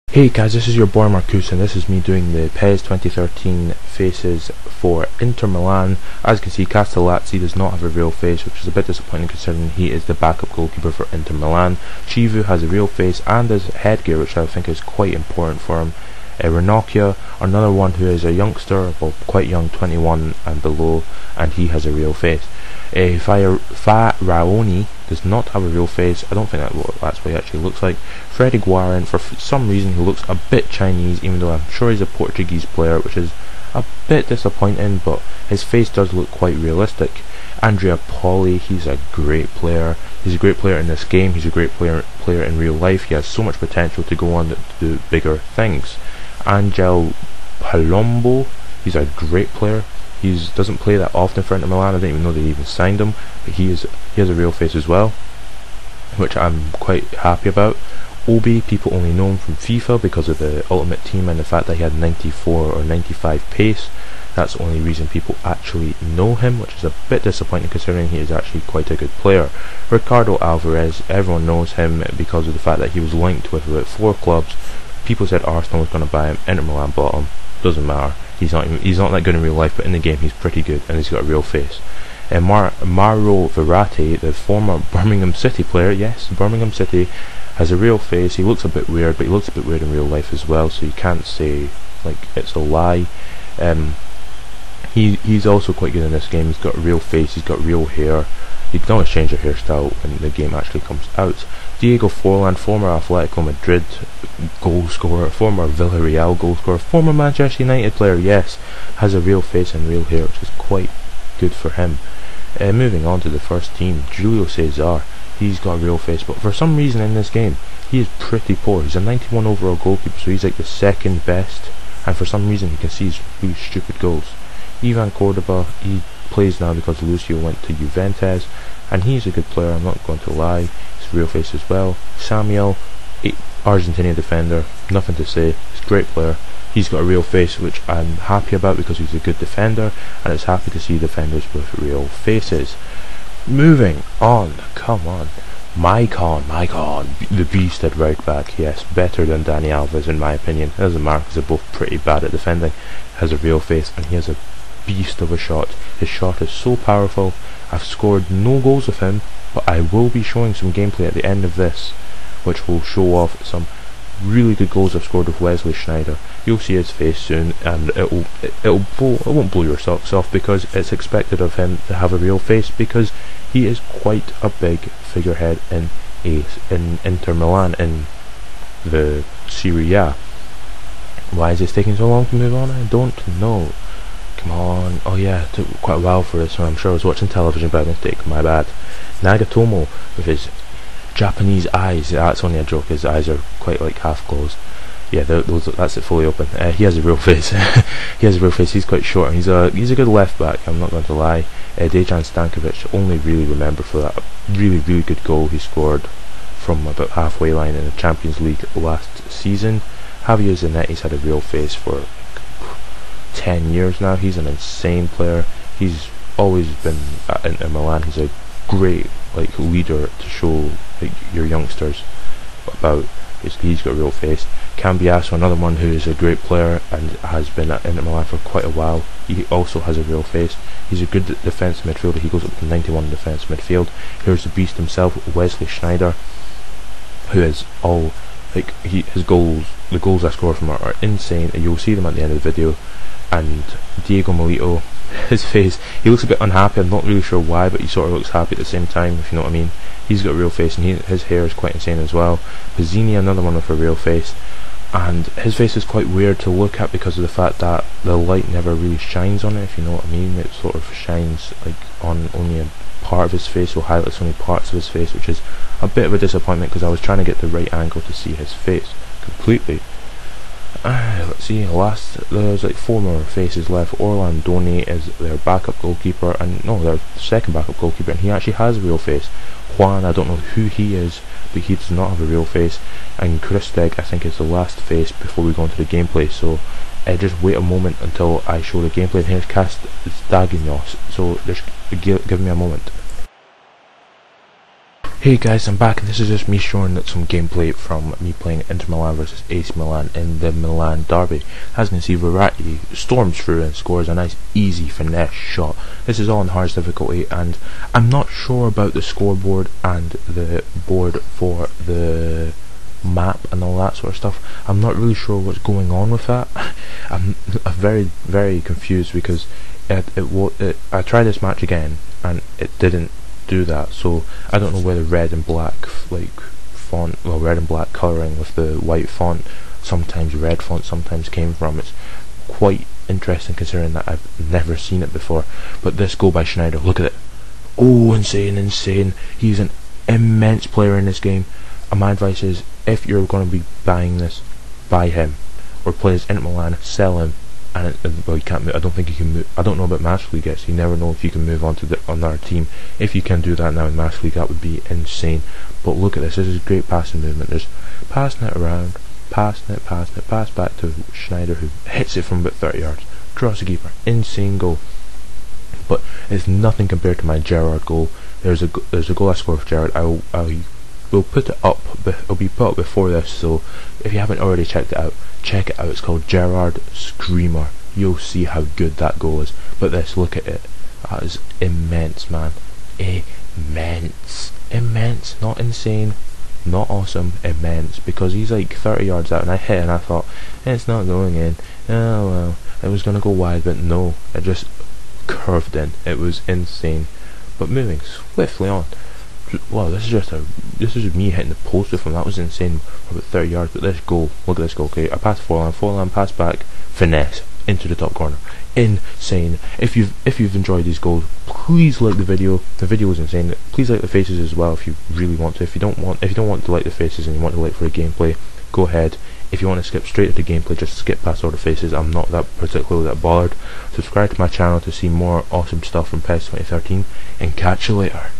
Hey guys, this is your boy Marcus and this is me doing the PES 2013 faces for Inter Milan. As you can see, Castellazzi does not have a real face, which is a bit disappointing considering he is the backup goalkeeper for Inter Milan. Chivu has a real face and his headgear, which I think is quite important for him. Ranocchia, another one who is a youngster, well quite young, 21 and below, and he has a real face. Faraoni does not have a real face. I don't think that's what he actually looks like. Freddy Guarin, for some reason he looks a bit Chinese, even though I'm sure he's a Portuguese player, which is a bit disappointing, but his face does look quite realistic. Andrea Poli, he's a great player. He's a great player in this game. He's a great player in real life. He has so much potential to go on to do bigger things. Angel Palombo, he's a great player. He doesn't play that often for Inter Milan. I didn't even know they even signed him, but he has a real face as well, which I'm quite happy about. Obi, people only know him from FIFA because of the Ultimate Team and the fact that he had 94 or 95 pace. That's the only reason people actually know him, which is a bit disappointing considering he is actually quite a good player. Ricardo Alvarez, everyone knows him because of the fact that he was linked with about 4 clubs. People said Arsenal was going to buy him, Inter Milan bought him. Doesn't matter. He's not that good in real life, but in the game he's pretty good and he's got a real face. Mauro Verratti, the former Birmingham City player, yes, Birmingham City, has a real face. He looks a bit weird, but he looks a bit weird in real life as well, so you can't say like it's a lie. He's also quite good in this game. He's got a real face, he's got real hair. You can always change your hairstyle when the game actually comes out. Diego Forlan, former Atletico Madrid goal scorer, former Villarreal goal scorer, former Manchester United player, yes, has a real face and real hair, which is quite good for him. Moving on to the first team, Giulio Cesare, he's got a real face, but for some reason in this game, he is pretty poor. He's a 91 overall goalkeeper, so he's like the second best, and for some reason he can see his really stupid goals. Ivan Cordoba, he plays now because Lucio went to Juventus, and he's a good player, I'm not going to lie. He's a real face as well. Samuel, Argentinian defender, nothing to say, he's a great player. He's got a real face, which I'm happy about because he's a good defender, and it's happy to see defenders with real faces. Moving on, come on, Maicon, the beast at right back, yes, better than Dani Alves in my opinion. It doesn't matter because they're both pretty bad at defending. Has a real face and he has a beast of a shot. His shot is so powerful. I've scored no goals with him, but I will be showing some gameplay at the end of this, which will show off some really good goals I've scored with Wesley Sneijder. You'll see his face soon, and it won't blow your socks off because it's expected of him to have a real face because he is quite a big figurehead in Inter Milan in the Serie A. Why is this taking so long to move on? I don't know. Come on. Oh yeah, it took quite a while for this one. I'm sure I was watching television by mistake. My bad. Nagatomo with his Japanese eyes. That's only a joke. His eyes are quite like half closed. Yeah, that's it fully open. He has a real face. He has a real face. He's quite short. He's a good left back. I'm not going to lie. Dejan Stankovic, only really remember for that really good goal he scored from about halfway line in the Champions League last season. Javier Zanetti's had a real face for 10 years now. He's an insane player. He's always been at Inter Milan. He's a great leader to show your youngsters about. He's got a real face. Cambiasso, another one who is a great player and has been at Inter Milan for quite a while. He also has a real face. He's a good defensive midfielder. He goes up to 91 defensive midfield. Here's the beast himself, Wesley Sneijder, who is all his goals. The goals I score from are insane. You'll see them at the end of the video. And Diego Milito, his face, he looks a bit unhappy. I'm not really sure why, but he sort of looks happy at the same time, if you know what I mean. He's got a real face, and his hair is quite insane as well. Pizzini, another one with a real face, and his face is quite weird to look at because of the fact that the light never really shines on it, if you know what I mean. It sort of shines on only a part of his face, or highlights only parts of his face, which is a bit of a disappointment because I was trying to get the right angle to see his face completely. Let's see, there's 4 more faces left. Orlandoni is their backup goalkeeper, and no, their second backup goalkeeper, and he actually has a real face. Juan, I don't know who he is, but he does not have a real face. And Kristeg, I think, is the last face before we go into the gameplay, so just wait a moment until I show the gameplay. And here's Castaginos, so just give me a moment. Hey guys, I'm back, and this is just me showing that some gameplay from me playing Inter Milan versus AC Milan in the Milan derby. As you can see, Verratti storms through and scores a nice easy finesse shot. This is all on hardest difficulty, and I'm not sure about the scoreboard and the board for the map and all that sort of stuff. I'm not really sure what's going on with that. I'm very confused because I tried this match again and it didn't do that, so I don't know where the red and black red and black colouring with the white font, sometimes red font, sometimes came from. It's quite interesting considering that I've never seen it before. But this goal by Sneijder, look at it. Oh, insane. He's an immense player in this game, and my advice is, if you're going to be buying this, buy him, or play as Inter Milan, sell him. And well, you can't move. I don't think you can move. I don't know about Master League yet, so you never know if you can move on to another team. If you can do that now in Master League, that would be insane. But look at this. This is great passing movement. There's passing it around, passing it, pass back to Sneijder, who hits it from about 30 yards. Draws the keeper. Insane goal. But it's nothing compared to my Gerrard goal. There's a goal I scored with Gerrard. We'll put it up. It'll be put up before this. So if you haven't already checked it out, check it out. It's called Gerrard Screamer. You'll see how good that goal is. But this, look at it. That is immense, man. Immense. Not insane, not awesome. Immense. Because he's like 30 yards out, and I hit, and I thought, it's not going in. Oh well, it was gonna go wide, but no, it just curved in. It was insane. But moving swiftly on. Wow, this is just me hitting the post with him. That was insane for about 30 yards. But this goal, look at this goal. Okay, I passed forehand, pass back, finesse into the top corner. Insane. If you've enjoyed these goals, please like the video. The video was insane. Please like the faces as well if you really want to. If you don't want to like the faces and you want to like for a gameplay, go ahead. If you want to skip straight to the gameplay, just skip past all the faces. I'm not that particularly that bothered. Subscribe to my channel to see more awesome stuff from PES 2013, and catch you later.